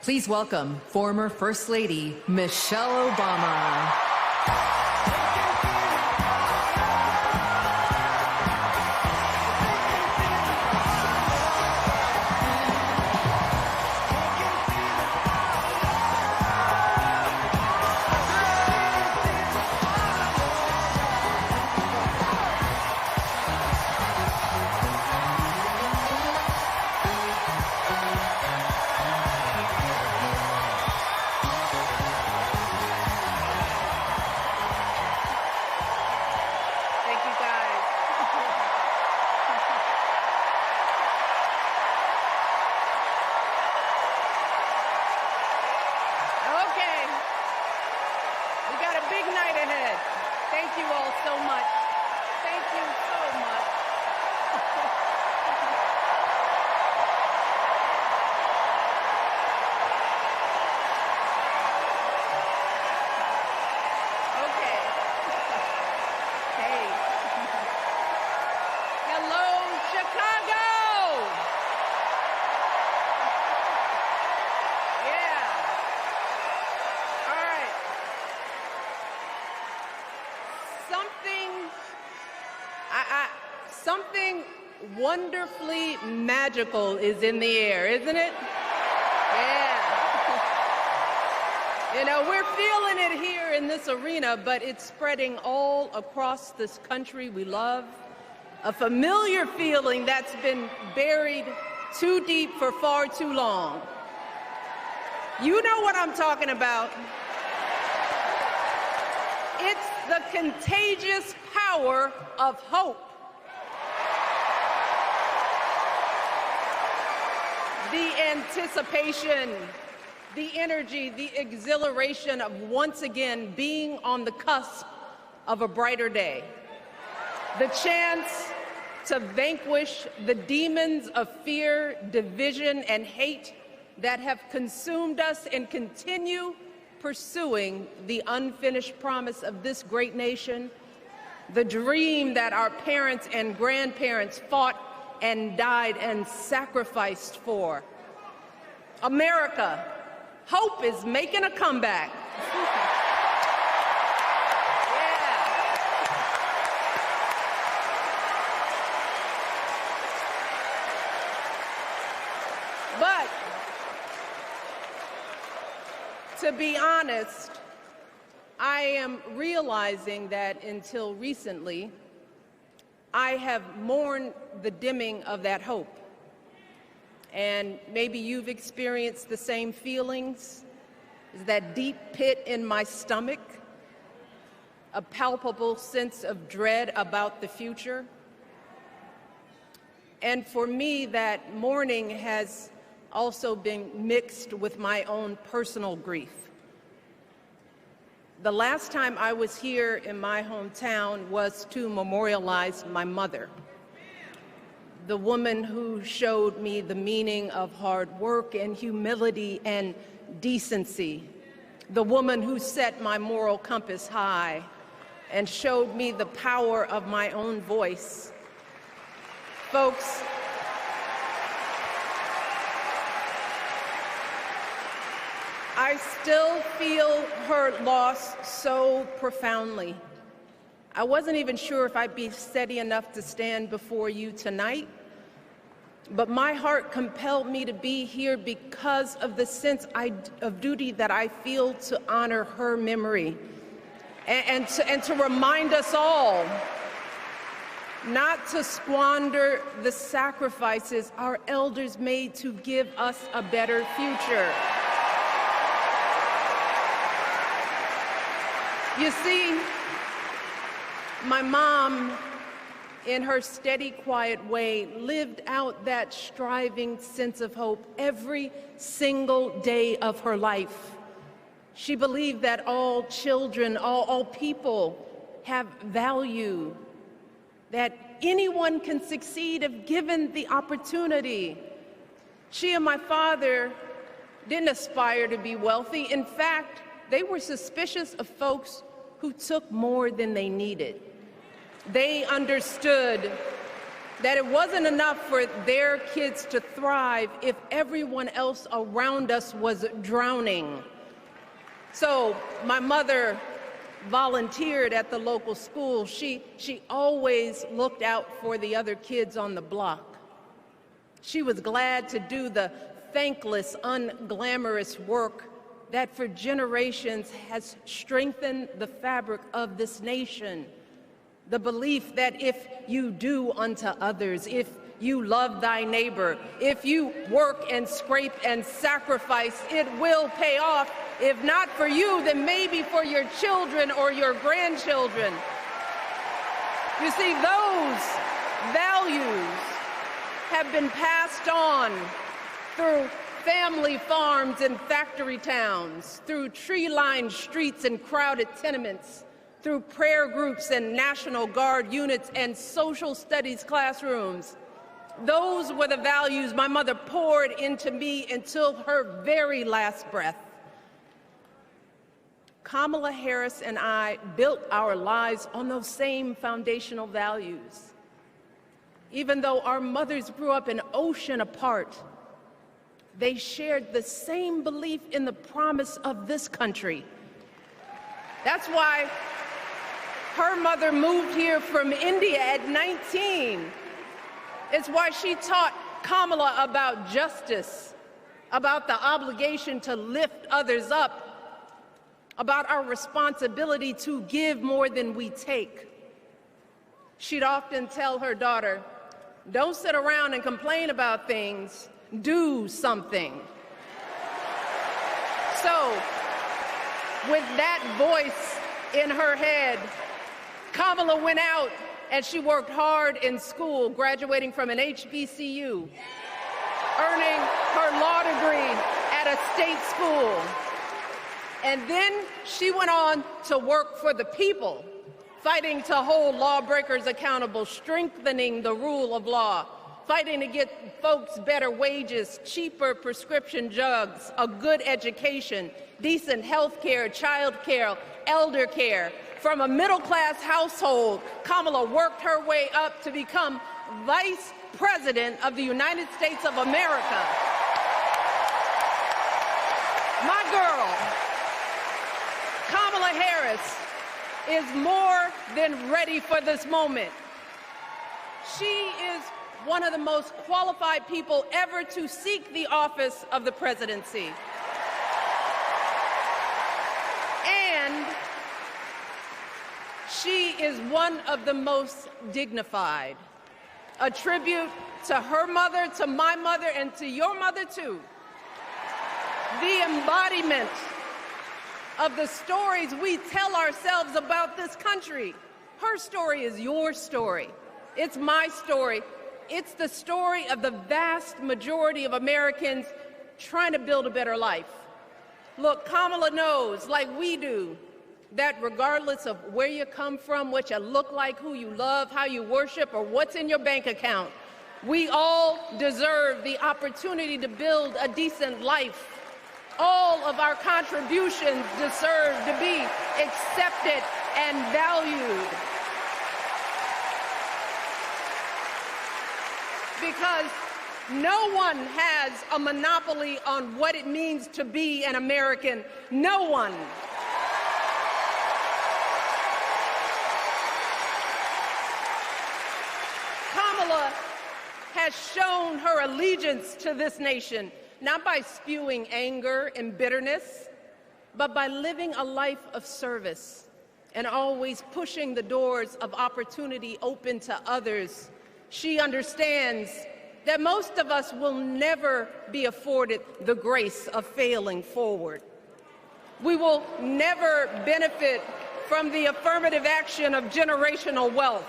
Please welcome former First Lady Michelle Obama. Something wonderfully magical is in the air, isn't it? Yeah. You know, we're feeling it here in this arena, but it's spreading all across this country we love. A familiar feeling that's been buried too deep for far too long. You know what I'm talking about. It's the contagious power of hope. The anticipation, the energy, the exhilaration of once again being on the cusp of a brighter day. The chance to vanquish the demons of fear, division, and hate that have consumed us and continue pursuing the unfinished promise of this great nation, the dream that our parents and grandparents fought and died and sacrificed for. America, hope is making a comeback. Yeah. But to be honest, I am realizing that until recently, I have mourned the dimming of that hope. And maybe you've experienced the same feelings. Is that deep pit in my stomach, a palpable sense of dread about the future. And for me, that mourning has also been mixed with my own personal grief. The last time I was here in my hometown was to memorialize my mother, the woman who showed me the meaning of hard work and humility and decency, the woman who set my moral compass high and showed me the power of my own voice. Folks, I still feel her loss so profoundly. I wasn't even sure if I'd be steady enough to stand before you tonight, but my heart compelled me to be here because of the sense of duty that I feel to honor her memory and to remind us all not to squander the sacrifices our elders made to give us a better future. You see, my mom, in her steady, quiet way, lived out that striving sense of hope every single day of her life. She believed that all children, all people have value, that anyone can succeed if given the opportunity. She and my father didn't aspire to be wealthy. In fact, they were suspicious of folks who took more than they needed. They understood that it wasn't enough for their kids to thrive if everyone else around us was drowning. So my mother volunteered at the local school. She always looked out for the other kids on the block. She was glad to do the thankless, unglamorous work that for generations has strengthened the fabric of this nation. The belief that if you do unto others, if you love thy neighbor, if you work and scrape and sacrifice, it will pay off. If not for you, then maybe for your children or your grandchildren. You see, those values have been passed on through family farms and factory towns, through tree-lined streets and crowded tenements, through prayer groups and National Guard units and social studies classrooms. Those were the values my mother poured into me until her very last breath. Kamala Harris and I built our lives on those same foundational values. Even though our mothers grew up an ocean apart, they shared the same belief in the promise of this country. That's why her mother moved here from India at 19. It's why she taught Kamala about justice, about the obligation to lift others up, about our responsibility to give more than we take. She'd often tell her daughter, "Don't sit around and complain about things, do something." So, with that voice in her head, Kamala went out and she worked hard in school, graduating from an HBCU, earning her law degree at a state school. And then she went on to work for the people, fighting to hold lawbreakers accountable, strengthening the rule of law, fighting to get folks better wages, cheaper prescription drugs, a good education, decent health care, child care, elder care. From a middle-class household, Kamala worked her way up to become Vice President of the United States of America. My girl, Kamala Harris, is more than ready for this moment. She is one of the most qualified people ever to seek the office of the presidency. And she is one of the most dignified. A tribute to her mother, to my mother, and to your mother too. The embodiment of the stories we tell ourselves about this country. Her story is your story. It's my story. It's the story of the vast majority of Americans trying to build a better life. Look, Kamala knows, like we do, that regardless of where you come from, what you look like, who you love, how you worship, or what's in your bank account, we all deserve the opportunity to build a decent life. All of our contributions deserve to be accepted and valued. Because no one has a monopoly on what it means to be an American. No one. Kamala has shown her allegiance to this nation, not by spewing anger and bitterness, but by living a life of service and always pushing the doors of opportunity open to others. She understands that most of us will never be afforded the grace of failing forward. We will never benefit from the affirmative action of generational wealth.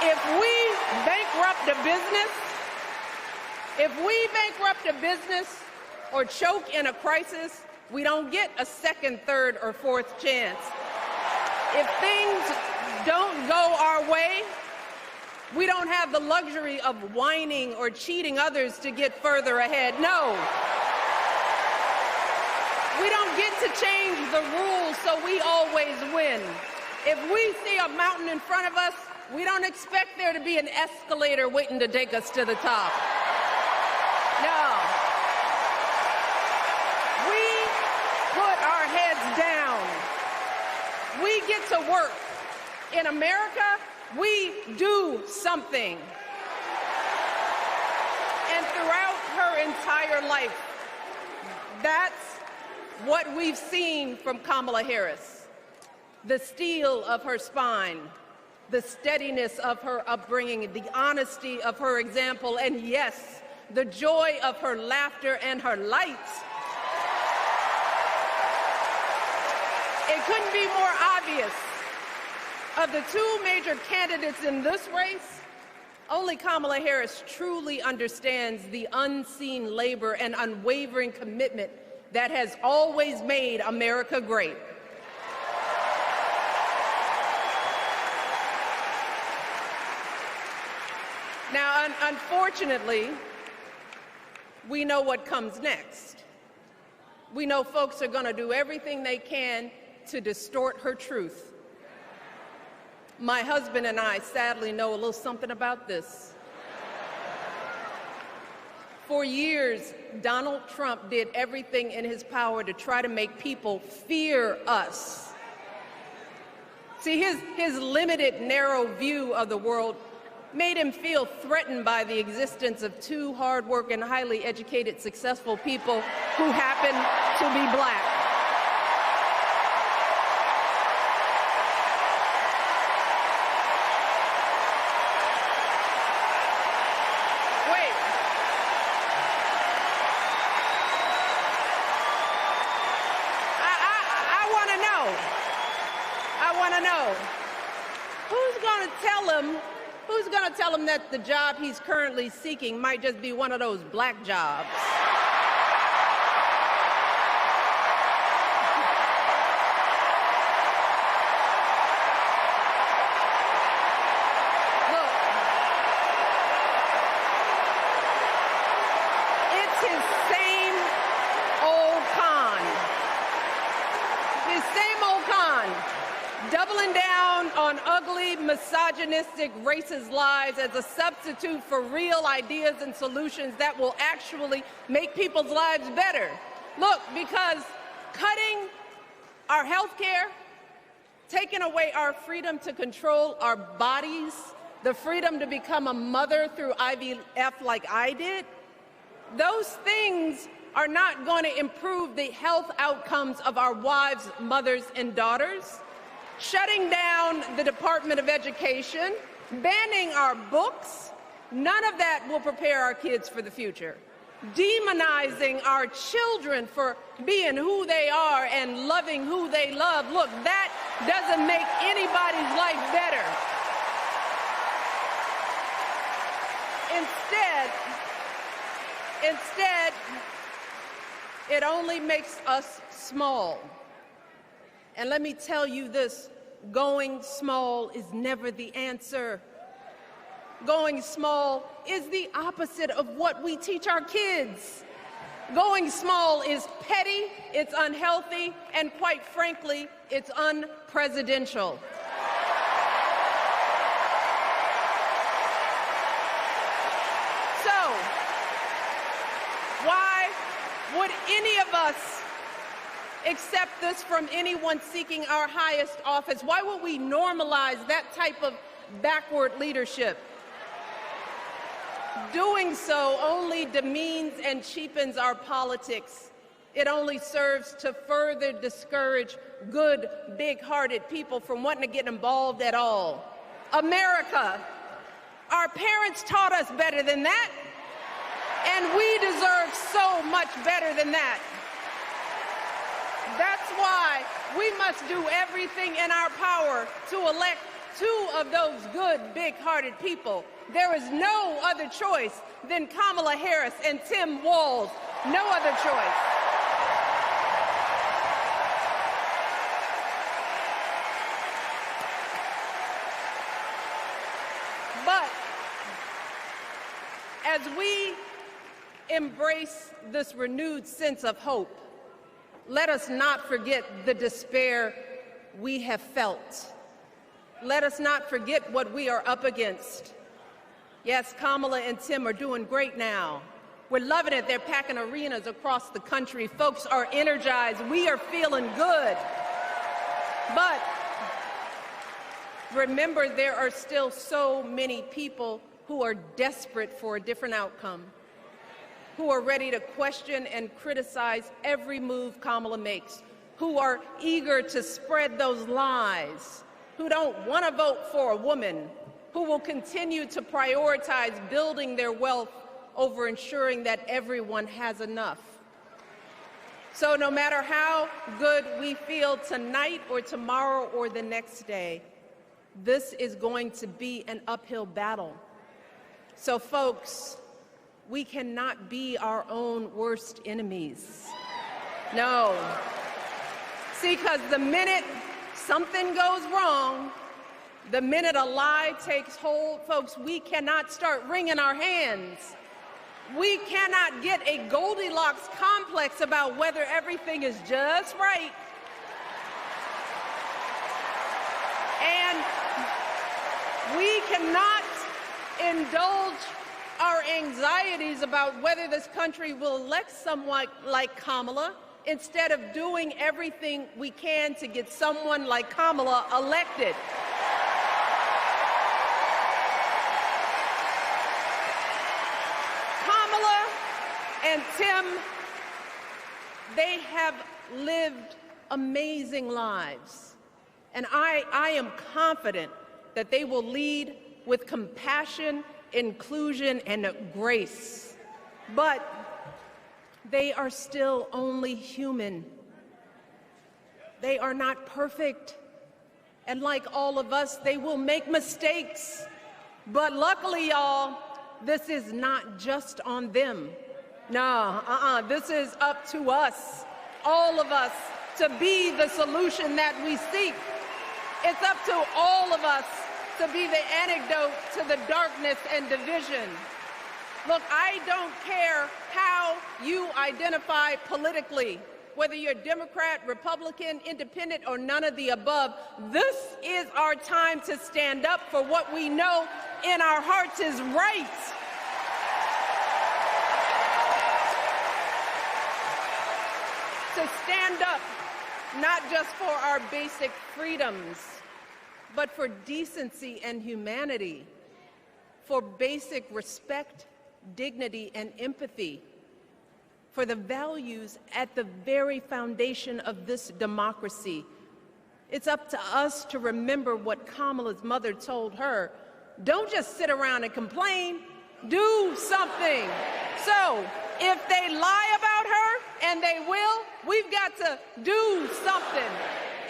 If we bankrupt a business or choke in a crisis, we don't get a second, third, or fourth chance. If things don't go our way, we don't have the luxury of whining or cheating others to get further ahead. No. We don't get to change the rules, so we always win. If we see a mountain in front of us, we don't expect there to be an escalator waiting to take us to the top. No. We put our heads down. We get to work. In America, we do something. And throughout her entire life, that's what we've seen from Kamala Harris. The steel of her spine, the steadiness of her upbringing, the honesty of her example, and yes, the joy of her laughter and her light. It couldn't be more obvious. Of the two major candidates in this race, only Kamala Harris truly understands the unseen labor and unwavering commitment that has always made America great. Now, unfortunately, we know what comes next. We know folks are going to do everything they can to distort her truth. My husband and I sadly know a little something about this. For years, Donald Trump did everything in his power to try to make people fear us. See, his limited, narrow view of the world made him feel threatened by the existence of two hard-working, highly educated, successful people who happen to be black. Who's going to tell him that the job he's currently seeking might just be one of those black jobs? Look, it's his same old con. His same old con. Doubling down on ugly, misogynistic, racist lies as a substitute for real ideas and solutions that will actually make people's lives better. Look, because cutting our health care, taking away our freedom to control our bodies, the freedom to become a mother through IVF like I did, those things are not going to improve the health outcomes of our wives, mothers, and daughters. Shutting down the Department of Education, banning our books, none of that will prepare our kids for the future. Demonizing our children for being who they are and loving who they love, look, that doesn't make anybody's life better. Instead, it only makes us small. And let me tell you this, going small is never the answer. Going small is the opposite of what we teach our kids. Going small is petty, it's unhealthy, and quite frankly, it's unpresidential. So, why would any of us accept this from anyone seeking our highest office? Why would we normalize that type of backward leadership? Doing so only demeans and cheapens our politics. It only serves to further discourage good, big-hearted people from wanting to get involved at all. America, our parents taught us better than that, and we deserve so much better than that. That's why we must do everything in our power to elect two of those good, big-hearted people. There is no other choice than Kamala Harris and Tim Walz. No other choice. But as we embrace this renewed sense of hope, let us not forget the despair we have felt. Let us not forget what we are up against. Yes, Kamala and Tim are doing great now. We're loving it. They're packing arenas across the country. Folks are energized. We are feeling good. But remember, there are still so many people who are desperate for a different outcome, who are ready to question and criticize every move Kamala makes, who are eager to spread those lies, who don't want to vote for a woman, who will continue to prioritize building their wealth over ensuring that everyone has enough. So no matter how good we feel tonight or tomorrow or the next day, this is going to be an uphill battle. So folks, we cannot be our own worst enemies. No. See, because the minute something goes wrong, the minute a lie takes hold, folks, we cannot start wringing our hands. We cannot get a Goldilocks complex about whether everything is just right. And we cannot indulge our anxieties about whether this country will elect someone like Kamala instead of doing everything we can to get someone like Kamala elected. Kamala and Tim, they have lived amazing lives. And I am confident that they will lead with compassion, inclusion, and grace. But they are still only human. They are not perfect. And like all of us, they will make mistakes. But luckily, y'all, this is not just on them. No, this is up to us, all of us, to be the solution that we seek. It's up to all of us to be the antidote to the darkness and division. Look, I don't care how you identify politically, whether you're Democrat, Republican, Independent, or none of the above. This is our time to stand up for what we know in our hearts is right. To stand up, not just for our basic freedoms, but for decency and humanity, for basic respect, dignity, and empathy, for the values at the very foundation of this democracy. It's up to us to remember what Kamala's mother told her. Don't just sit around and complain, do something. So if they lie about her, and they will, we've got to do something.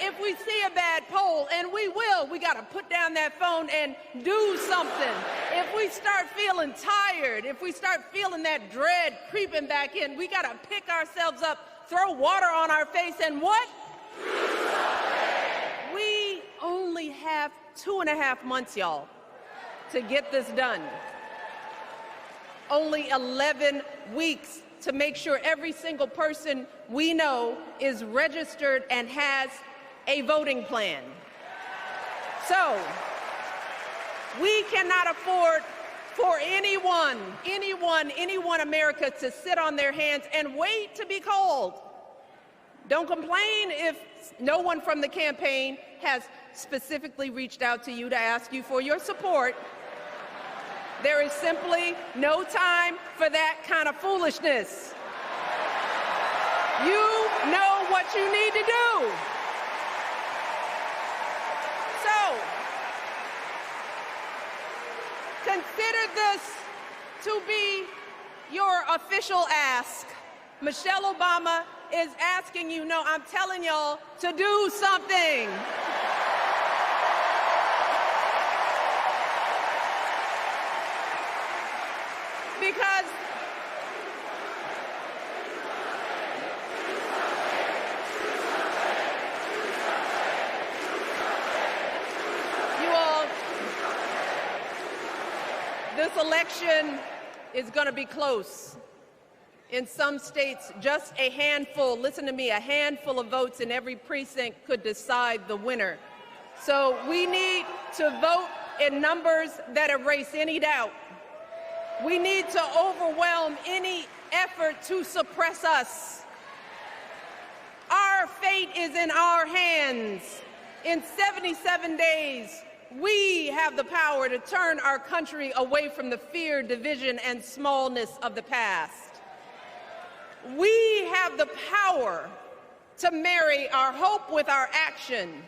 If we see a bad poll, and we will, we got to put down that phone and do something. If we start feeling tired, if we start feeling that dread creeping back in, we got to pick ourselves up, throw water on our face, and what? We only have 2.5 months, y'all, to get this done. Only 11 weeks to make sure every single person we know is registered and has a voting plan. So we cannot afford for anyone America to sit on their hands and wait to be called. Don't complain if no one from the campaign has specifically reached out to you to ask you for your support. There is simply no time for that kind of foolishness. You know what you need to do. So, consider this to be your official ask. Michelle Obama is asking you, no, I'm telling y'all to do something. Because you all, this election is going to be close. In some states, just a handful, listen to me, a handful of votes in every precinct could decide the winner. So we need to vote in numbers that erase any doubt. We need to overwhelm any effort to suppress us. Our fate is in our hands. In 77 days, we have the power to turn our country away from the fear, division, and smallness of the past. We have the power to marry our hope with our action.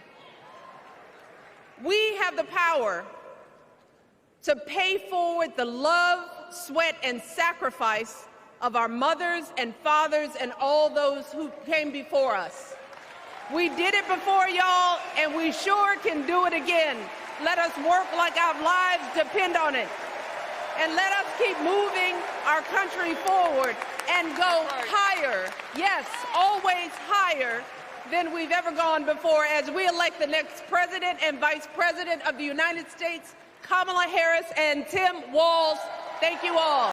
We have the power to pay forward the love, sweat, and sacrifice of our mothers and fathers and all those who came before us. We did it before, y'all, and we sure can do it again. Let us work like our lives depend on it. And let us keep moving our country forward and go higher, yes, always higher than we've ever gone before as we elect the next President and Vice President of the United States, Kamala Harris and Tim Walz. Thank you all.